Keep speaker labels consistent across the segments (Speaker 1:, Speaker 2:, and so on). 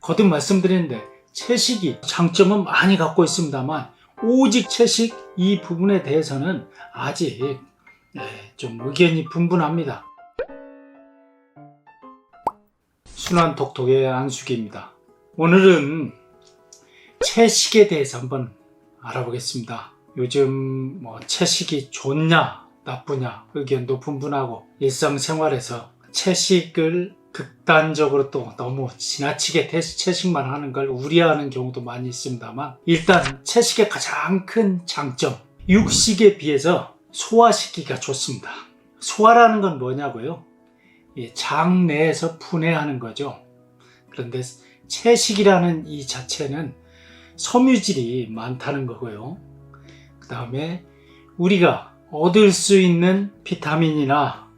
Speaker 1: 거듭 말씀드리는데 채식이 장점은 많이 갖고 있습니다만 오직 채식 이 부분에 대해서는 아직 좀 의견이 분분합니다. 순환톡톡의 안수기입니다. 오늘은 채식에 대해서 한번 알아보겠습니다. 요즘 채식이 좋냐 나쁘냐 의견도 분분하고 일상생활에서 채식을 극단적으로 또 너무 지나치게 채식만 하는 걸 우려하는 경우도 많이 있습니다만, 일단 채식의 가장 큰 장점, 육식에 비해서 소화시키기가 좋습니다. 소화라는 건 뭐냐고요? 장 내에서 분해하는 거죠. 그런데 채식이라는 이 자체는 섬유질이 많다는 거고요. 그 다음에 우리가 얻을 수 있는 비타민이나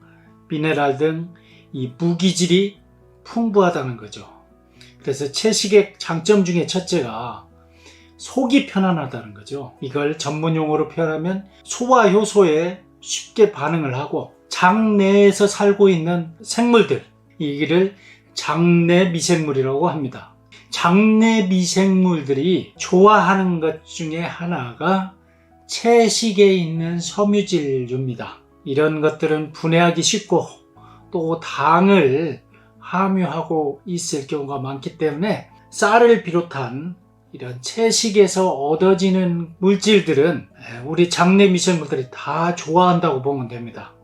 Speaker 1: 미네랄 등 이 무기질이 풍부하다는 거죠. 그래서 채식의 장점 중에 첫째가 속이 편안하다는 거죠. 이걸 전문용어로 표현하면 소화 효소에 쉽게 반응을 하고 장내에서 살고 있는 생물들, 이를 장내 미생물이라고 합니다. 장내 미생물들이 좋아하는 것 중에 하나가 채식에 있는 섬유질류입니다. 이런 것들은 분해하기 쉽고 또 당을 함유하고 있을 경우가 많기 때문에 쌀을 비롯한 이런 채식에서 얻어지는 물질들은 우리 장내 미생물들이 다 좋아한다고 보면 됩니다.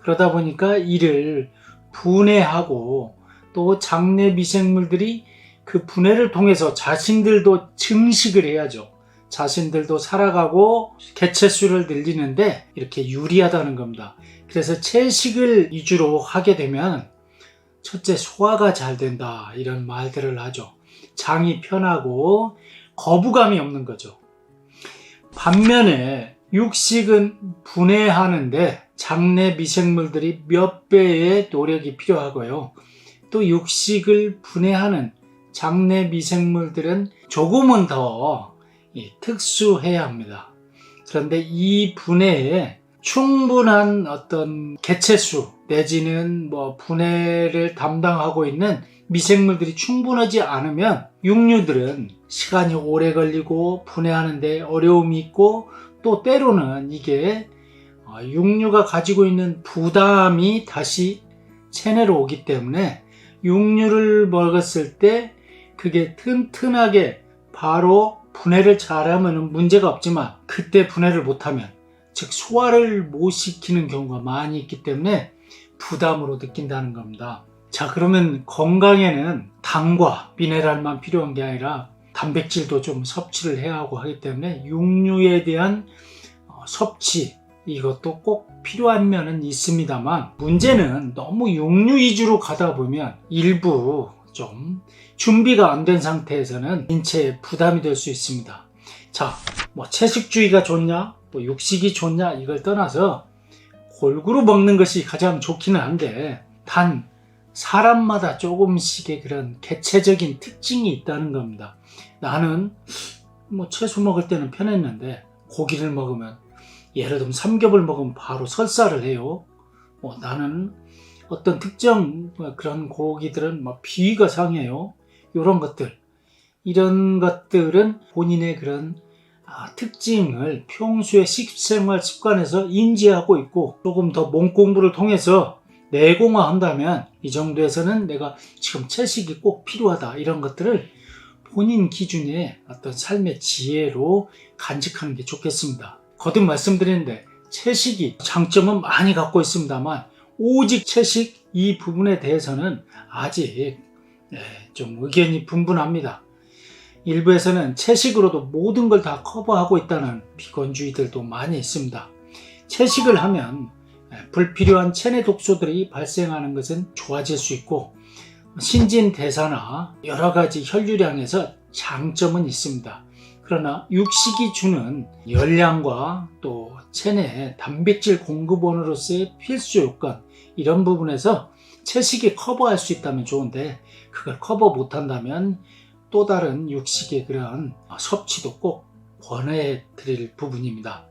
Speaker 1: 그러다 보니까 이를 분해하고 또 장내 미생물들이 그 분해를 통해서 자신들도 증식을 해야죠. 자신들도 살아가고 개체수를 늘리는데 이렇게 유리하다는 겁니다. 그래서 채식을 위주로 하게 되면 첫째 소화가 잘 된다 이런 말들을 하죠. 장이 편하고 거부감이 없는 거죠. 반면에 육식은 분해하는데 장내 미생물들이 몇 배의 노력이 필요하고요. 또 육식을 분해하는 장내 미생물들은 조금은 더 특수해야 합니다. 그런데 이 분해에 충분한 어떤 개체수 내지는 분해를 담당하고 있는 미생물들이 충분하지 않으면 육류들은 시간이 오래 걸리고 분해하는데 어려움이 있고 또 때로는 이게 육류가 가지고 있는 부담이 다시 체내로 오기 때문에 육류를 먹었을 때 그게 튼튼하게 바로 분해를 잘하면 문제가 없지만 그때 분해를 못하면 즉 소화를 못 시키는 경우가 많이 있기 때문에 부담으로 느낀다는 겁니다. 자, 그러면 건강에는 당과 미네랄만 필요한 게 아니라 단백질도 좀 섭취를 해야 하고 하기 때문에 육류에 대한 섭취 이것도 꼭 필요한 면은 있습니다만 문제는 너무 육류 위주로 가다 보면 일부 좀 준비가 안 된 상태에서는 인체에 부담이 될 수 있습니다. 자, 채식주의가 좋냐 육식이 좋냐 이걸 떠나서 골고루 먹는 것이 가장 좋기는 한데 단 사람마다 조금씩의 그런 개체적인 특징이 있다는 겁니다. 나는 채소 먹을 때는 편했는데 고기를 먹으면 예를 들면 삼겹을 먹으면 바로 설사를 해요. 나는 어떤 특정 그런 고기들은 비위가 상해요. 이런 것들은 본인의 그런 특징을 평소의 식생활 습관에서 인지하고 있고 조금 더 몸 공부를 통해서 내공화한다면 이 정도에서는 내가 지금 채식이 꼭 필요하다 이런 것들을 본인 기준의 어떤 삶의 지혜로 간직하는 게 좋겠습니다. 거듭 말씀드리는데 채식이 장점은 많이 갖고 있습니다만 오직 채식 이 부분에 대해서는 아직 좀 의견이 분분합니다. 일부에서는 채식으로도 모든 걸 다 커버하고 있다는 비건주의들도 많이 있습니다. 채식을 하면 불필요한 체내 독소들이 발생하는 것은 좋아질 수 있고 신진대사나 여러 가지 혈류량에서 장점은 있습니다. 그러나 육식이 주는 열량과 또 체내 단백질 공급원으로서의 필수 요건 이런 부분에서 채식이 커버할 수 있다면 좋은데 그걸 커버 못한다면 또 다른 육식의 그런 섭취도 꼭 권해 드릴 부분입니다.